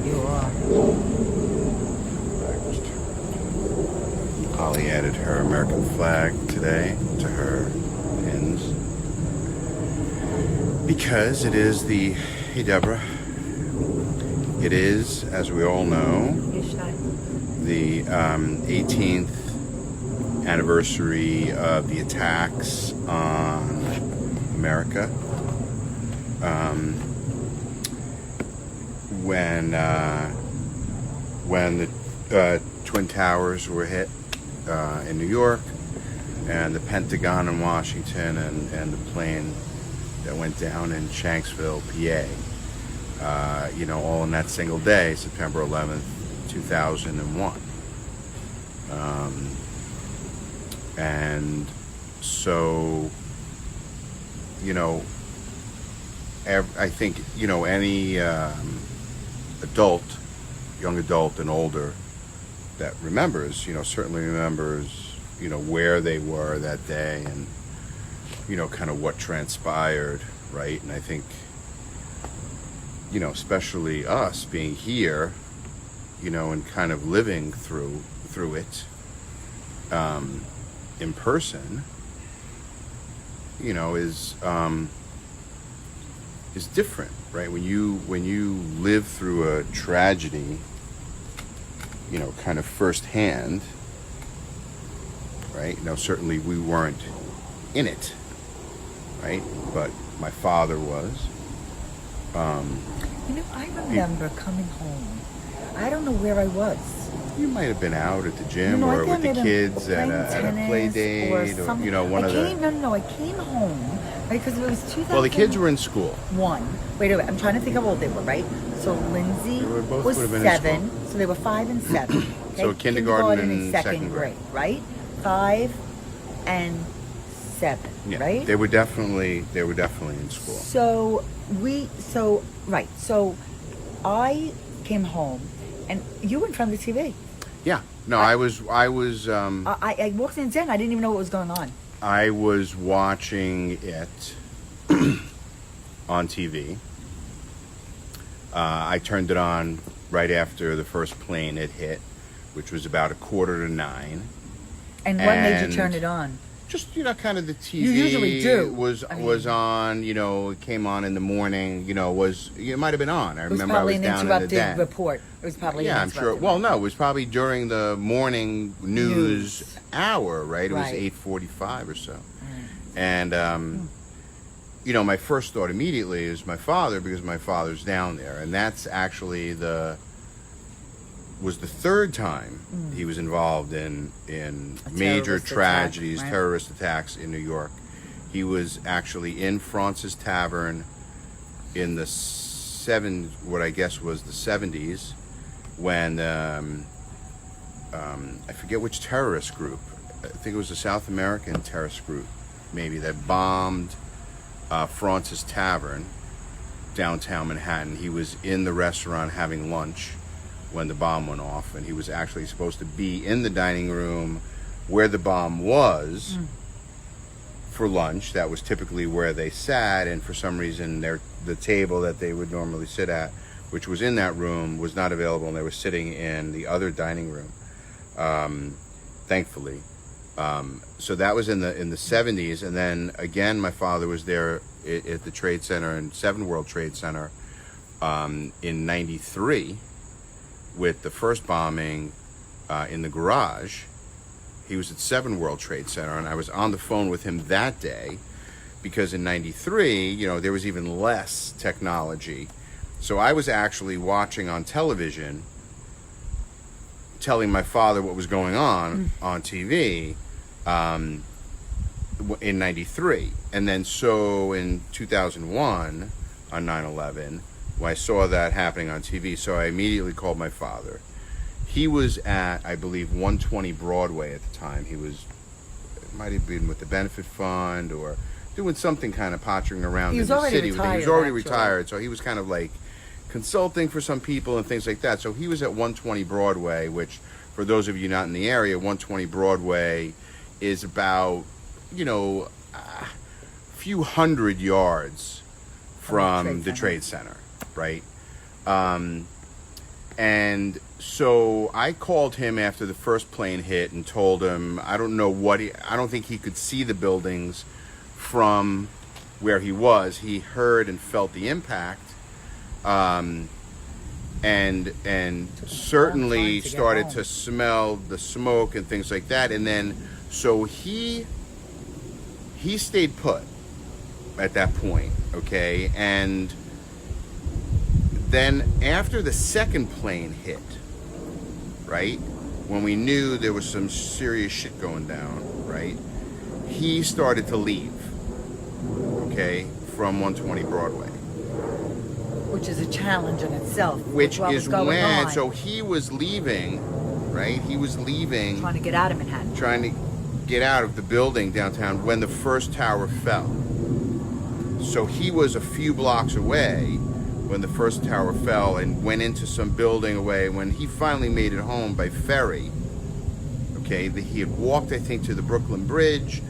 you are. Holly added her American flag today to her pins because it is the, hey Deborah, it is, as we all know, the 18th anniversary of the attacks on America. When the Twin Towers were hit in New York, and the Pentagon in Washington, and the plane that went down in Shanksville, PA. All in that single day, September 11th, 2001. And so, I think, any adult, young adult and older that remembers, certainly remembers, where they were that day and, kind of what transpired, right? And I think, especially us being here, and kind of living through it in person, is different, right? When you live through a tragedy, kind of firsthand, right? Certainly we weren't in it, right? But my father was. I remember coming home. I don't know where I was. You might have been out at the gym or with the kids at a play date or one of the... No, I came home, right, because it was 2000. Well, the kids were in school. Wait, I'm trying to think how old they were, right? So Lindsay was 7, so they were 5 and 7. Okay? So kindergarten and second grade, right? 5 and 7, yeah, right? They were definitely in school. So I came home, and you were in front of the TV. Yeah. No, I was. I walked in and I didn't even know what was going on. I was watching it on TV. I turned it on right after the first plane had hit, which was about 8:45. And what made you turn it on? Just, kind of the TV. You usually do. Was on, it came on in the morning, it might have been on. I remember I was down in the den. It was probably an interrupted report. It was probably Yeah, I'm sure. Well, no, it was probably during the morning news hour, right? It was 8:45 or so. And, my first thought immediately is my father, because my father's down there. And that's actually was the third time he was involved in major tragedies, terrorist attacks in New York. He was actually in Fraunces Tavern in the what I guess was the 70s, when I forget which terrorist group. I think it was a South American terrorist group, maybe, that bombed Fraunces Tavern, downtown Manhattan. He was in the restaurant having lunch when the bomb went off, and he was actually supposed to be in the dining room where the bomb was for lunch. That was typically where they sat, and for some reason the table that they would normally sit at, which was in that room, was not available, and they were sitting in the other dining room, thankfully. So that was in the 70s, and then again my father was there at the Trade Center, and 7 World Trade Center, in 93, with the first bombing in the garage. He was at 7 World Trade Center, and I was on the phone with him that day, because in 93, there was even less technology. So I was actually watching on television, telling my father what was going on TV in 93. And then so in 2001, on 9/11, when I saw that happening on TV, so I immediately called my father. He was at, I believe, 120 Broadway at the time. He was, it might have been with the benefit fund or doing something kind of pottering around in the city. He was already retired, so he was kind of like consulting for some people and things like that. So he was at 120 Broadway, which, for those of you not in the area, 120 Broadway is about, a few hundred yards from the Trade Center, right? And so I called him after the first plane hit and told him I don't think he could see the buildings from where he was. He heard and felt the impact, and certainly to get started home. to smell the smoke and things like that. And then so he stayed put at that point, okay? And then after the second plane hit, right, when we knew there was some serious shit going down, right, he started to leave, okay, from 120 Broadway. Which is a challenge in itself. Which what is was going when, on, so he was leaving, right, he was leaving, trying to get out of Manhattan. trying to get out of the building downtown when the first tower fell. So he was a few blocks away when the first tower fell and went into some building away. When he finally made it home by ferry, okay, he had walked, I think, to the Brooklyn Bridge.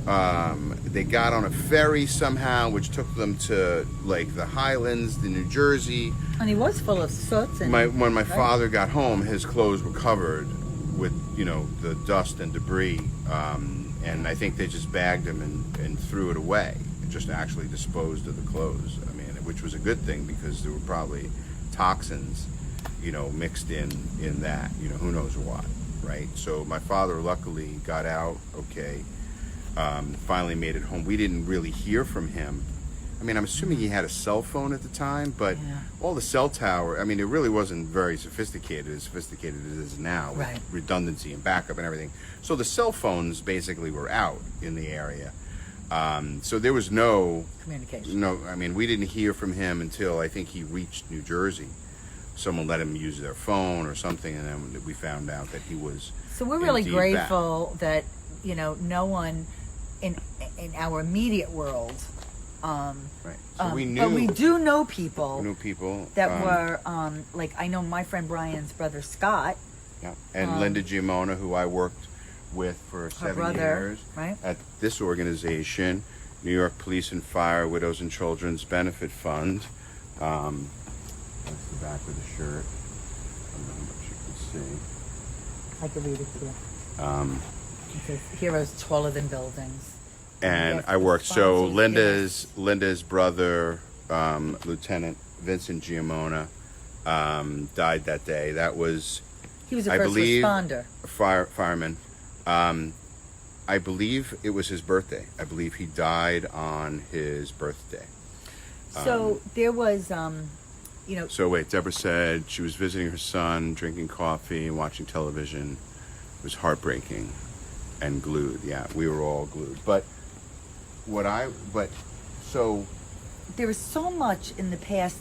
They got on a ferry somehow, which took them to like the Highlands, the New Jersey. And he was full of soot. And, When my right? father got home, his clothes were covered with, the dust and debris. And I think they just bagged him and threw it away. Just actually disposed of the clothes. I mean, which was a good thing because there were probably toxins, mixed in that. Who knows what, right? So my father luckily got out okay. Finally made it home. We didn't really hear from him. I mean, I'm assuming he had a cell phone at the time, but all the cell tower, I mean, it really wasn't very sophisticated as it is now, Right. with redundancy and backup and everything. So the cell phones basically were out in the area. So there was Communication. I mean, we didn't hear from him until I think he reached New Jersey. Someone let him use their phone or something, and then we found out that he was. So we're really indeed grateful that no one in our immediate world. Right. So we knew. But we do know people. that Were like I know my friend Brian's brother Scott. Yeah, and Linda Giamona, who I worked with for 7 brother, years right? at this organization, New York Police and Fire Widows and Children's Benefit Fund. That's the back of the shirt. I don't know what you can see. I can read it to you. It says, "Heroes taller than buildings." And Yes, I worked. the So sponsors, Linda's brother, Lieutenant Vincent Giamona, died that day. That was, He was a I first believe, responder. a fireman. I believe it was his birthday. I believe he died on his birthday. So there was, So wait, Deborah said she was visiting her son, drinking coffee, and watching television. It was heartbreaking and glued. Yeah, we were all glued. But so there was so much in the past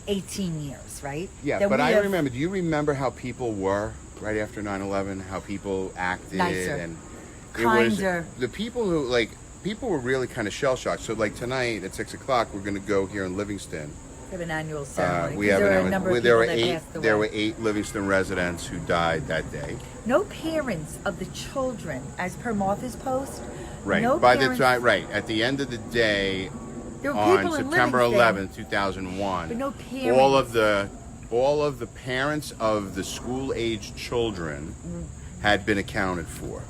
18 years, right? yeah, that but we I have- remember. Do you remember how people were right after 9/11? How people acted Nicer. and Kinder. the people who people were really kind of shell shocked. So like tonight at 6:00, we're going to go here in Livingston. We have an annual ceremony. We 'cause have there an are a number of there people were that eight. passed away. There were 8 Livingston residents who died that day. No parents of the children, as per Martha's post. Right. No By parents, the time, right at the end of the day, there were on people in September Livingston, 11th, 2001, but no parents. all of the parents of the school-aged children had been accounted for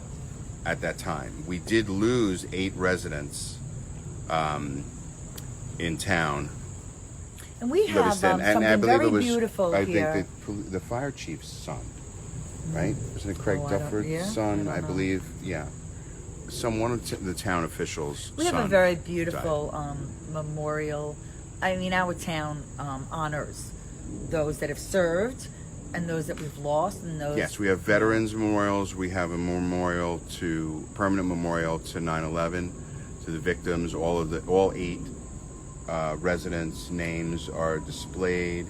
at that time. We did lose 8 residents in town. And we have Livingston, and I something believe very it was, beautiful I here. think the fire chief's son, right? Wasn't it Craig Oh, I don't- Dufford's yeah? son? I I don't know. believe, yeah. One of the town officials. We have a son very died. beautiful memorial. I mean, our town honors those that have served and those that we've lost, and those. Yes, we have veterans memorials. We have a permanent memorial to 9/11, to the victims. All 8 residents' names are displayed.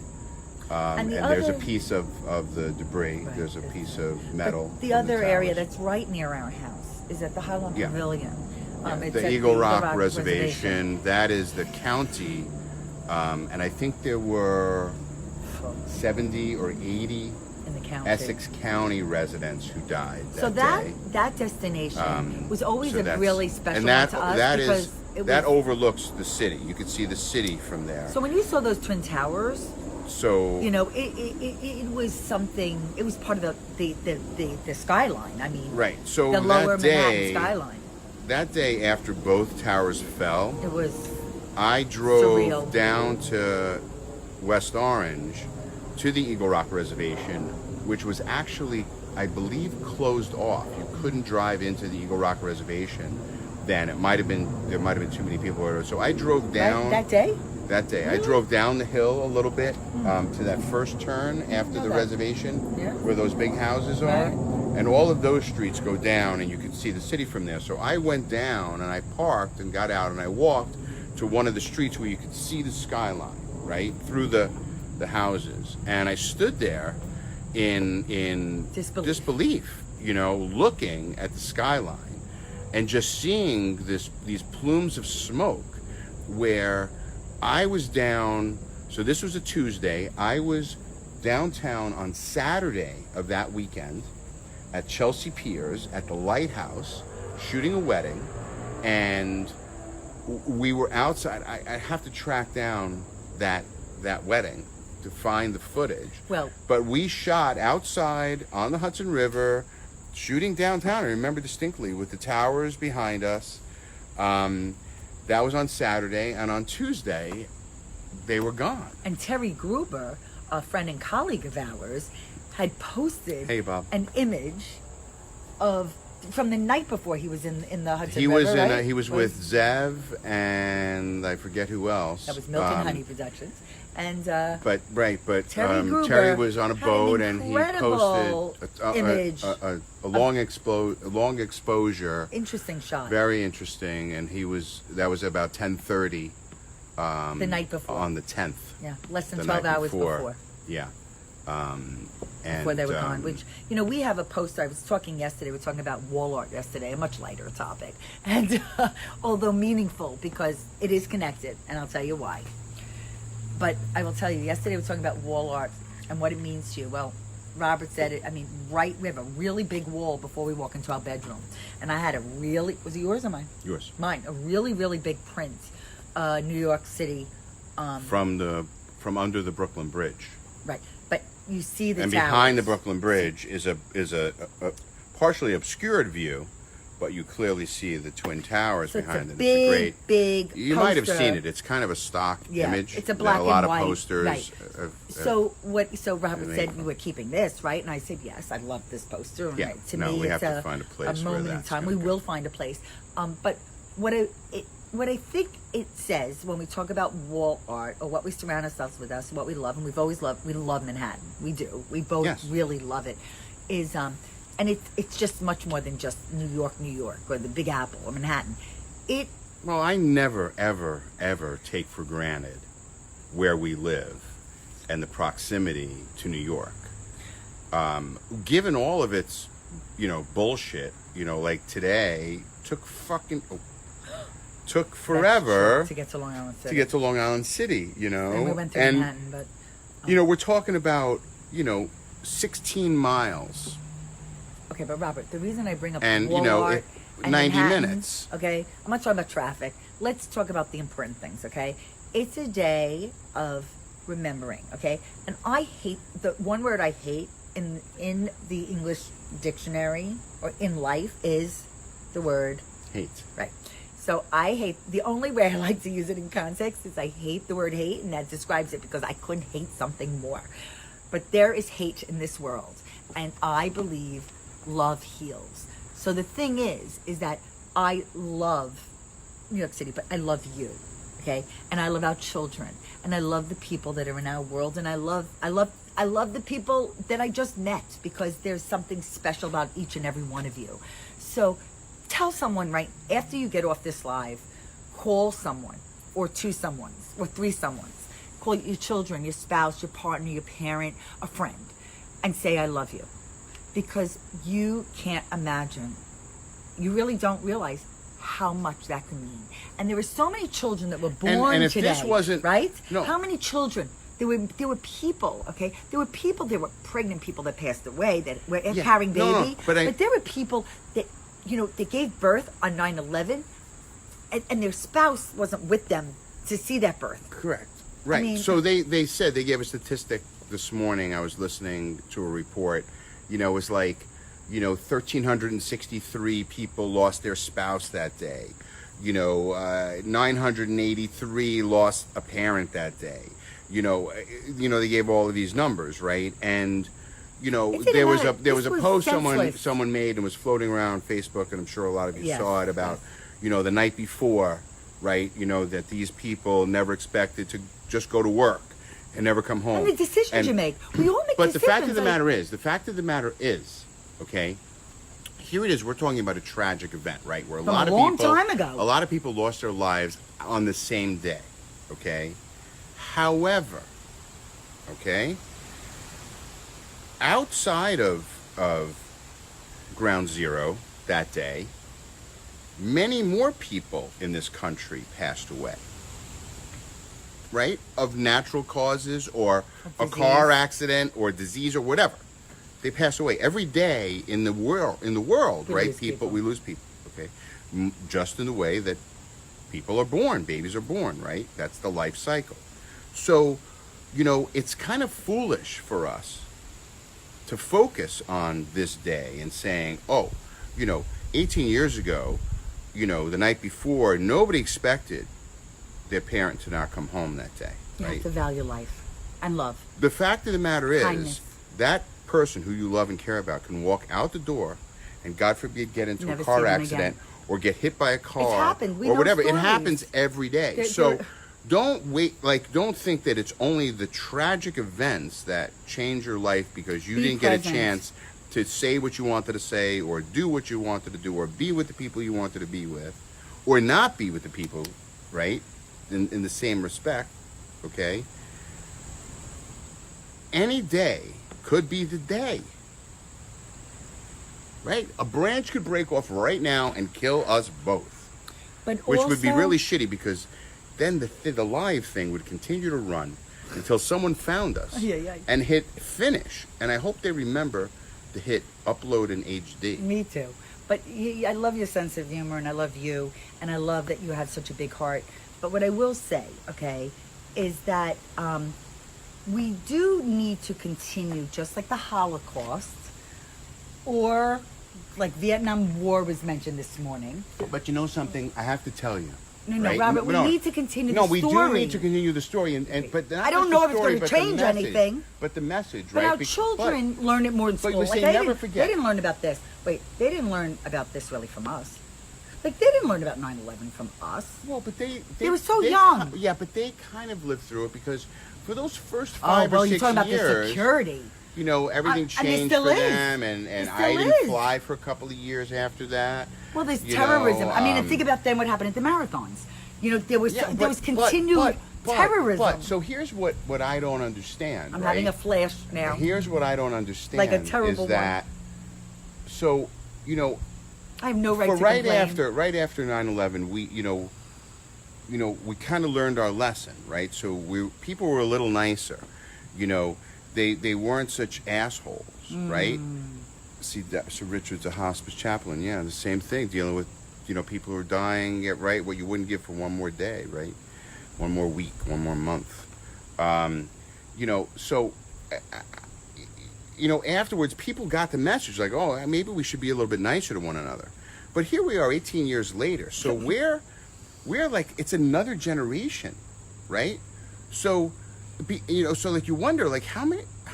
And there's a other- piece of the debris. Right, There's a there's piece that. of metal. But the from other area towers. that's right near our house is at the Highland Yeah. Pavilion. It's The at Eagle Rock Reservation. That is the county, and I think there were 70 or 80 in the county. Essex County residents who died So day. that destination was always So a that's- really special and that, one to us that because is it that was. overlooks the city. You could see the city from there. So when you saw those twin towers, So You know, it was something. It was part of the skyline. I mean, right. So the lower that Manhattan day, skyline. that day after both towers fell, It was I drove surreal. down to West Orange to the Eagle Rock Reservation, which was actually, I believe, closed off. You couldn't drive into the Eagle Rock Reservation then. There might have been too many people. So I drove down that day. that day. I drove down the hill a little bit to that first turn after the Okay. reservation, Yeah. where those big houses are. Right. And all of those streets go down, and you can see the city from there. So I went down, and I parked and got out, and I walked to one of the streets where you could see the skyline, right, through the houses. And I stood there in disbelief, you know, looking at the skyline and just seeing these plumes of smoke where I was down. So this was a Tuesday. I was downtown on Saturday of that weekend at Chelsea Piers at the Lighthouse shooting a wedding, and we were outside. I have to track down that wedding to find the footage. Well, But we shot outside on the Hudson River, shooting downtown. I remember distinctly with the towers behind us. That was on Saturday, and on Tuesday, they were gone. and Terry Gruber, a friend and colleague of ours, had posted Hey, Bob. an image of from the night before he was in the Hudson He River. was in. right? He was with Zev and I forget who else. That was Milton Honey Productions, and But Terry Gruber Terry was on a had boat an and he incredible posted image a long exposure, interesting shot. very interesting, and that was about 10:30 the night before. on the 10th. Yeah, less than the 12 night hours before. Yeah. And Before they were gone, which, you know, we have a poster. I was talking yesterday, we were talking about wall art yesterday, a much lighter topic. And although meaningful, because it is connected, and I'll tell you why. But I will tell you, yesterday we were talking about wall art and what it means to you. Well, Robert said it, we have a really big wall before we walk into our bedroom. And I had was it yours or mine? yours. Mine, a really, really big print, New York City. From under the Brooklyn Bridge. Right. But you see the And towers. behind the Brooklyn Bridge is a partially obscured view, but you clearly see the Twin Towers So behind it's it. a It's a big, great. big You might have poster. seen it. It's kind of a stock Yeah, image. it's a There black are a lot and white, of posters. right. So Robert they said make you were keeping this, right? And I said, yes, I love this poster. And Yeah, to no, me, we it's have to find a place where moment in that's time. gonna We go. will find a place. But what I think it says when we talk about wall art or what we surround ourselves with, what we love, and we love Manhattan. We do. We both Yes. really love it. Is and it's just much more than just New York, or the Big Apple or Manhattan. Well, I never, ever, ever take for granted where we live and the proximity to New York. Given all of its, bullshit, like today took forever to get to Long Island City. to get to Long Island City, And we went through and Manhattan, but we're talking about 16 miles, okay. But Robert, the reason I bring up and wall art and 90 Manhattan, minutes. Okay, I'm not talking about traffic. Let's talk about the important things. Okay, it's a day of remembering. Okay, and I hate the one word I hate in the English dictionary or in life is the word Hate. right. So I hate, the only way I like to use it in context is I hate the word hate, and that describes it because I couldn't hate something more. But there is hate in this world, and I believe love heals. So the thing is that I love New York City, but I love you, okay? And I love our children, and I love the people that are in our world, and I love the people that I just met because there's something special about each and every one of you. So tell someone right after you get off this live, call someone or two someones or three someones. Call your children, your spouse, your partner, your parent, a friend, and say, I love you. Because you can't imagine, you really don't realize how much that can mean. And there were so many children that were born and if today, this wasn't- right? no. How many children? There were people, okay? There were pregnant people that passed away that were carrying No, baby. but there were people that, they gave birth on 9/11 and their spouse wasn't with them to see that birth. Correct. Right. I mean, So they said, they gave a statistic this morning. I was listening to a report. You know, it was like, 1,363 people lost their spouse that day. 983 lost a parent that day. They gave all of these numbers, right? And there was a post someone made and was floating around Facebook, and I'm sure a lot of you Yes, saw it, about the night before, right? That these people never expected to just go to work and never come home. and the decisions you make. We all make But decisions. the fact of the matter is, okay, here it is. We're talking about a tragic event, right? Where a From lot a of long people, time ago. a lot of people lost their lives on the same day, okay? However, okay, outside of Ground Zero that day, many more people in this country passed away, right? Of natural causes, or a car accident, or disease, or whatever. They pass away every day in the world. Right? We lose people. Okay, just in the way that people are born, babies are born. Right? That's the life cycle. So, it's kind of foolish for us to focus on this day and saying, 18 years ago, the night before, nobody expected their parent to not come home that day. You right? have to value life and love. The fact of the matter is, Kindness. that person who you love and care about can walk out the door and, God forbid, get into Never a see car them accident or get hit by a car happened. We or know whatever. It stories. happens every day. So don't think that it's only the tragic events that change your life because you Be didn't present. get a chance to say what you wanted to say, or do what you wanted to do, or be with the people you wanted to be with, or not be with the people, right? In the same respect, okay? Any day could be the day, right? A branch could break off right now and kill us both, But which also, would be really shitty, because then the live thing would continue to run until someone found us and hit finish. And I hope they remember to hit upload in HD. Me too. But I love your sense of humor, and I love you, and I love that you have such a big heart. But what I will say, okay, is that we do need to continue, just like the Holocaust, or like Vietnam War was mentioned this morning. But you know something? I have to tell you. No, right? Robert, we need to continue the No, we story. do need to continue the story, but not I don't just know the if it's story, going to but the change message. anything. But the message, But right? our children learn it more in but school. we say they never didn't- forget. They didn't learn about this. Wait, they didn't learn about this really from us. Like, they didn't learn about 9/11 from us. Well, but they were so young. Yeah, but they kind of lived through it, because for those first Oh, 5 well, or you're 6 talking about the years, security. everything And it changed still for is. them, and It I still didn't is. fly for a couple of years after that. Well, there's You terrorism. know, I mean, and think about then what happened at the marathons. There was Yeah, there was continued terrorism. But so here's what I don't understand. I'm right? having a flash now. Here's what I don't understand. Like a terrible is that, so, I have no right for to right complain. after 9/11, we we kind of learned our lesson, right? So people were a little nicer. They weren't such assholes, right? See, Sir Richard's a hospice chaplain. Yeah, the same thing, dealing with people who are dying, right? What you wouldn't give for one more day, right? One more week, one more month. So afterwards, people got the message, like, oh, maybe we should be a little bit nicer to one another. But here we are 18 years later. So we're like, it's another generation, right? So, so like you wonder, like, how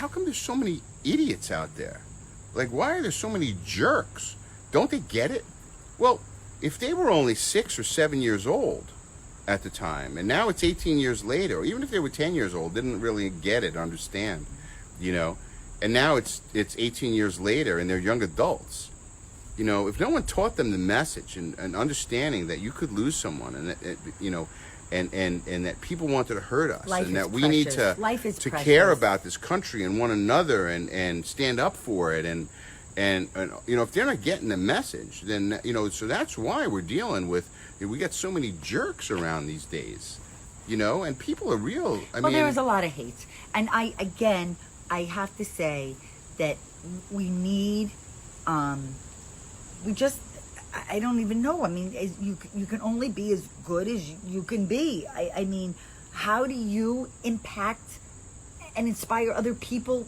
come there's so many idiots out there? Like, why are there so many jerks? Don't they get it? Well, if they were only 6 or 7 years old at the time, and now it's 18 years later, or even if they were 10 years old, didn't really get it, understand, and now it's 18 years later and they're young adults. If no one taught them the message and understanding that you could lose someone, and that, and that people wanted to hurt us, Life and is that we need precious. to Life is to precious. care about this country and one another, and stand up for it, and if they're not getting the message, then so that's why we're dealing with, we got so many jerks around these days, and people are real. Well, there is a lot of hate, and I have to say that we need, I don't even know. I mean, you can only be as good as you can be. I mean, how do you impact and inspire other people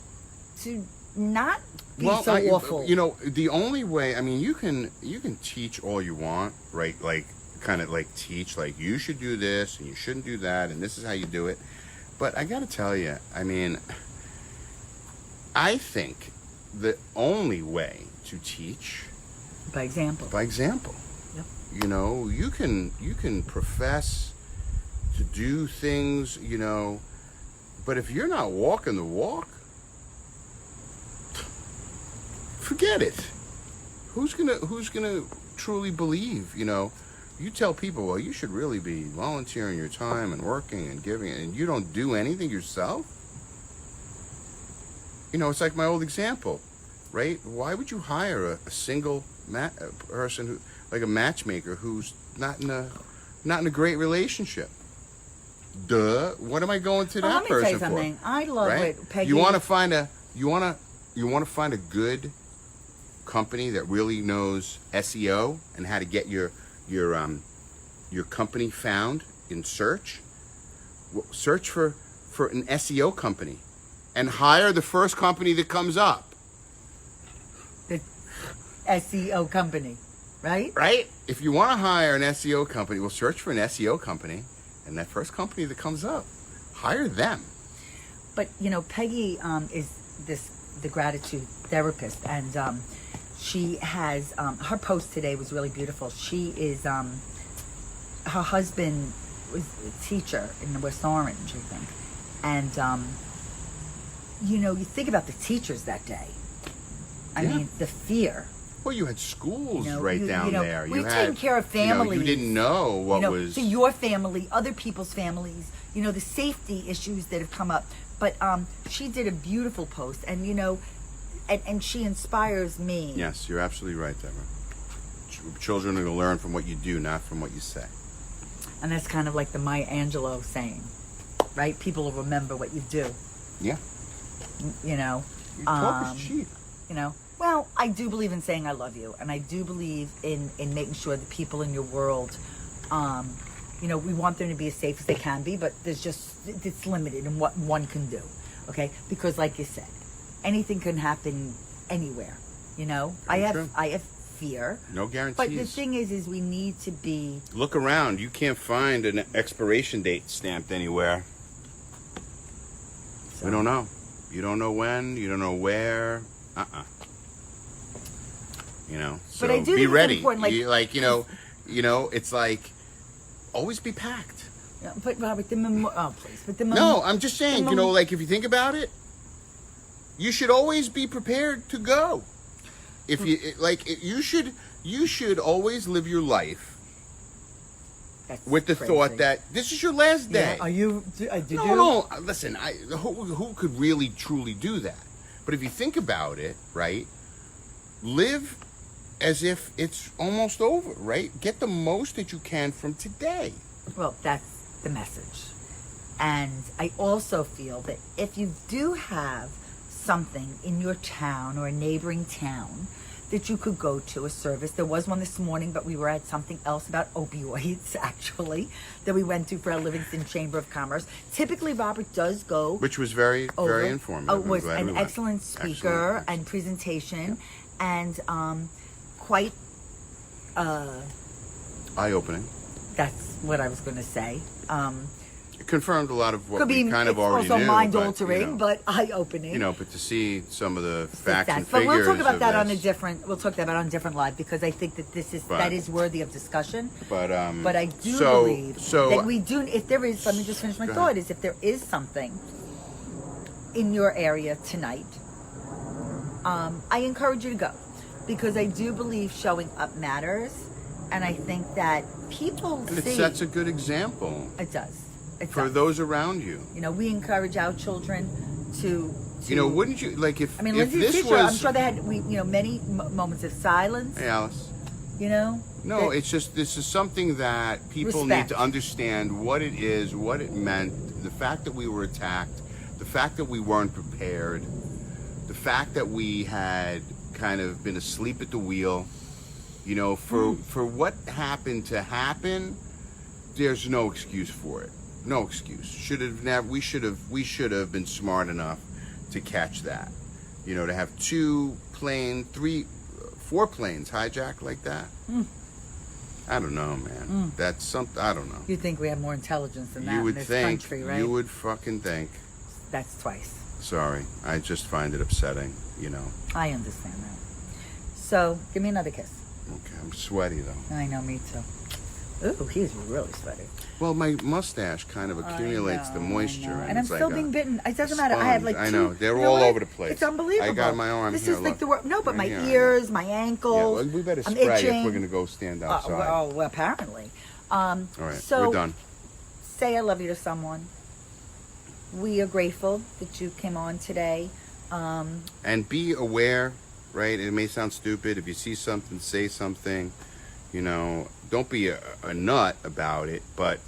to not be so awful? You know, the only way, I mean, you can teach all you want, right? Like, kind of like teach, like, you should do this and you shouldn't do that and this is how you do it. But I got to tell you, I mean, I think the only way to teach By example. by example. Yep. You know, you can profess to do things, you know, but if you're not walking the walk, forget it. Who's gonna truly believe? You know, you tell people, well, you should really be volunteering your time and working and giving, and you don't do anything yourself. You know, it's like my old example, right? Why would you hire a single person who, like a matchmaker, who's not in a great relationship? Duh. What am I going to that Let me person tell you for? something. I love Right? what Peggy. You want to find a good company that really knows SEO and how to get your company found in search. Search for an SEO company and hire the first company that comes up. The SEO company, right? Right? If you want to hire an SEO company, well, search for an SEO company, and that first company that comes up, hire them. But you know, Peggy is the gratitude therapist, and she has her post today was really beautiful. She is her husband was a teacher in West Orange, I think, and you know, you think about the teachers that day. I Yeah. mean, the fear. Well, you had schools You know, right you down know, there. we're You taking had, care of you know, families. you didn't know what you know, was. to your family, other people's families, you know, the safety issues that have come up. But she did a beautiful post, and you know, and she inspires me. Yes, you're absolutely right, Deborah. Children are going to learn from what you do, not from what you say. And that's kind of like the Maya Angelou saying, right? People will remember what you do. Yeah. You know. Talk is cheap. You know. Well, I do believe in saying I love you, and I do believe in making sure the people in your world, you know, we want them to be as safe as they can be, but it's limited in what one can do, okay? Because, like you said, anything can happen anywhere. You know, Very true. I have fear, No guarantees. but the thing is we need to be. Look around. You can't find an expiration date stamped anywhere. So. We don't know. You don't know when. You don't know where. You know. So But I do be think it's ready. important, You know, it's like always be packed. Yeah, but Robert, please, but No, I'm just saying. You know, like if you think about it, you should always be prepared to go. If you like, you should always live your life That's with the crazy. thought that this is your last day. Yeah, are you? Did you? No. Listen, who could really truly do that? But if you think about it, right, live as if it's almost over, right? Get the most that you can from today. Well, that's the message. And I also feel that if you do have something in your town or a neighboring town that you could go to, a service. There was one this morning, but we were at something else about opioids, actually, that we went to for our Livingston Chamber of Commerce. Typically, Robert does go Which was very informative. Oh, it was I'm glad an we went. excellent speaker Excellent. and presentation, and quite, Eye-opening. that's what I was going to say. It confirmed a lot of what Could be we kind of already also knew. mind-altering, but eye-opening. You know, but to see some of the facts and But figures we'll talk about of that on a this. different. We'll talk about that on a different live because I think that that is worthy of discussion. But I do so, believe so that we do. If there is, let me just finish my Go thought. ahead. Is if there is something in your area tonight, I encourage you to go because I do believe showing up matters, and I think that people and it see sets a good example it does. It for does. those around you. You know, we encourage our children to. You know, wouldn't you like if I mean, if Lindsay's this teacher, I'm was? sure they had many moments of silence. Hey, Alice. You know. No, that- it's just this is something that people Respect. need to understand what it is, what it meant, the fact that we were attacked, the fact that we weren't prepared, the fact that we had kind of been asleep at the wheel. You know, for what happened to happen, there's no excuse for it. no excuse. Should have never. We should have been smart enough to catch that. You know, to have 4 planes hijacked like that. I don't know, man. That's something. I don't know. You think we have more intelligence than that You would in this think. country, right? You would fucking think. That's twice. Sorry, I just find it upsetting. You know. I understand that. So, give me another kiss. Okay, I'm sweaty though. I know, me too. Ooh, he's really sweaty. Well, my mustache kind of accumulates the moisture, and I'm it's still like being a bitten. It doesn't matter. I have like sponge. two. I know they're you know all what? over the place. It's unbelievable. I got my arm This here. is like look. the word. No, but my Right here, I ears, know. my Yeah, ankles. well, we better I'm spray itching. if we're gonna go stand outside. Well, apparently. All right, so we're done. Say I love you to someone. We are grateful that you came on today. And be aware, right? It may sound stupid. If you see something, say something. You know, don't be a nut about it, but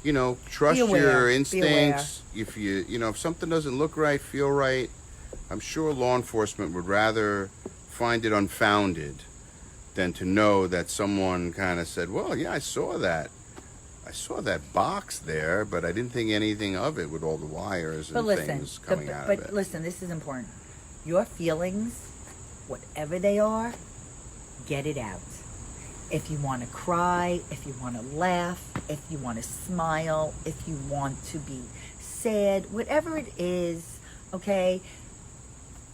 you know, trust Be aware. your Be instincts. If if something doesn't look right, feel right, I'm sure law enforcement would rather find it unfounded than to know that someone kind of said, well, yeah, I saw that box there, but I didn't think anything of it with all the wires and things coming out of it. But listen, this is important. Your feelings, whatever they are, get it out. If you want to cry, if you want to laugh, if you want to smile, if you want to be sad, whatever it is, okay,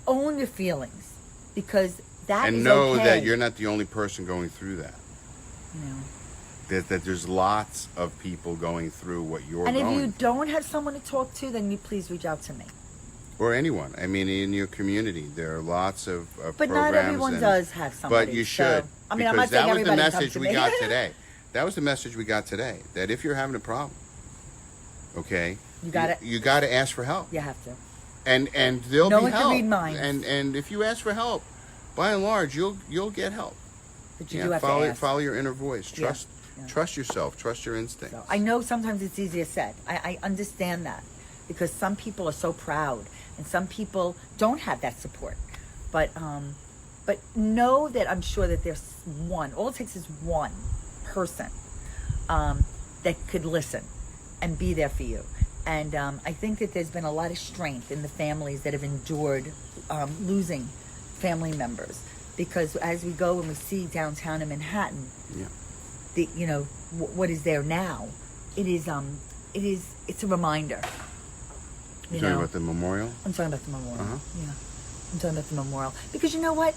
own your feelings, because that is and know okay. that you're not the only person going through that. You know. That there's lots of people going through what you're And if going you through. don't have someone to talk to, then you please reach out to me. Or anyone. I mean, in your community, there are lots of But programs. not everyone does have somebody. But you should. So, I mean, I'm not because saying that was the everybody comes message to we me. got today. That was the message we got today. That if you're having a problem, okay, You gotta- you got to ask for help. You have to. And there'll No be one can help. read minds. And if you ask for help, by and large, you'll get help. But you do have to ask. Follow your inner voice. Yeah. Trust yourself. Trust your instincts. So, I know sometimes it's easier said. I understand that, because some people are so proud and some people don't have that support. But know that I'm sure that there's one. All it takes is one person that could listen and be there for you. And I think that there's been a lot of strength in the families that have endured losing family members, because as we go and we see downtown in Manhattan, Yeah. what is there now, it's a reminder. You're talking about the memorial? I'm talking about the memorial. Uh-huh. Yeah, I'm talking about the memorial, because you know what?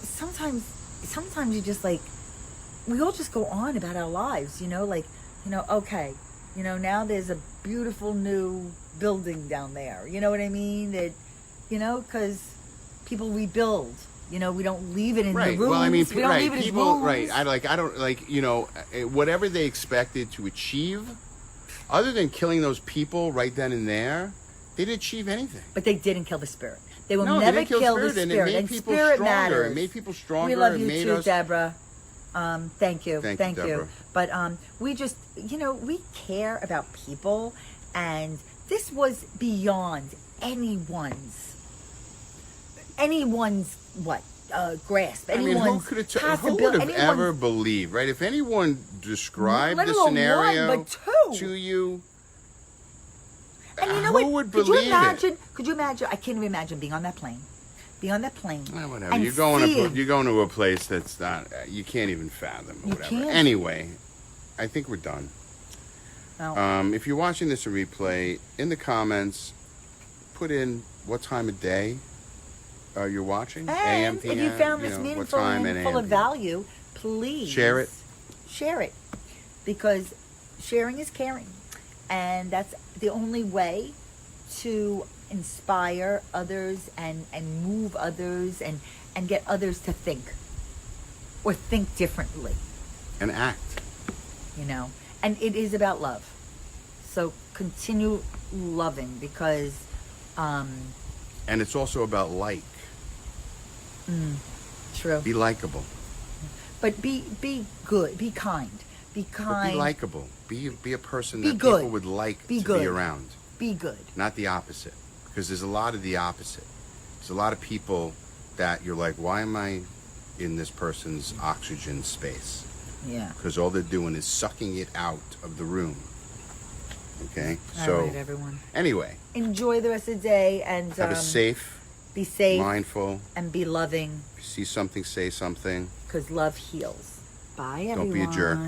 Sometimes you just like, we all just go on about our lives. Okay, now there's a beautiful new building down there. You know what I mean? That, because people rebuild. We don't leave it in the Right. rooms. Well, I mean, we don't leave it as people. rooms. Right. I don't like. Whatever they expected to achieve, other than killing those people right then and there, they didn't achieve anything. But they didn't kill the spirit. They will No, they never didn't kill kill the spirit, spirit. and it made people spirit stronger. matters. It made people stronger. We love It you made too, us- Deborah. Thank you. Thank you, Deborah. But we just, we care about people, and this was beyond anyone's grasp. I mean, who Anyone's could have? Who possibility. would have anyone's- ever believed? Right? If anyone described Let the alone scenario one, but two. to you, And you know who what? would Could believe you imagine? Could you imagine? I can't even imagine being on that plane. Whatever. And You're going to a place that's not. You can't even fathom. Or You whatever. can't. Anyway, I think we're done. Well, If you're watching this in replay, in the comments, put in what time of day you're watching. AM, and PM, if you found this what meaningful time and and full AM, of value, please Share it. Share it, because sharing is caring, and that's the only way to inspire others and move others and get others to think or think differently. and act. And it is about love. So continue loving, because And it's also about true. Be likable. But be good, be kind. Be But kind. be likable. Be a person Be that good. people would like Be to good. be around. Be good. Not the opposite. Because there's a lot of the opposite. There's a lot of people that you're like, why am I in this person's oxygen space? Yeah. Because all they're doing is sucking it out of the room. Okay, All so right, everyone. anyway, Enjoy the rest of the day and have a safe, be safe mindful. and be loving If you see something, say something. because love heals. Bye, everyone. Don't be a jerk.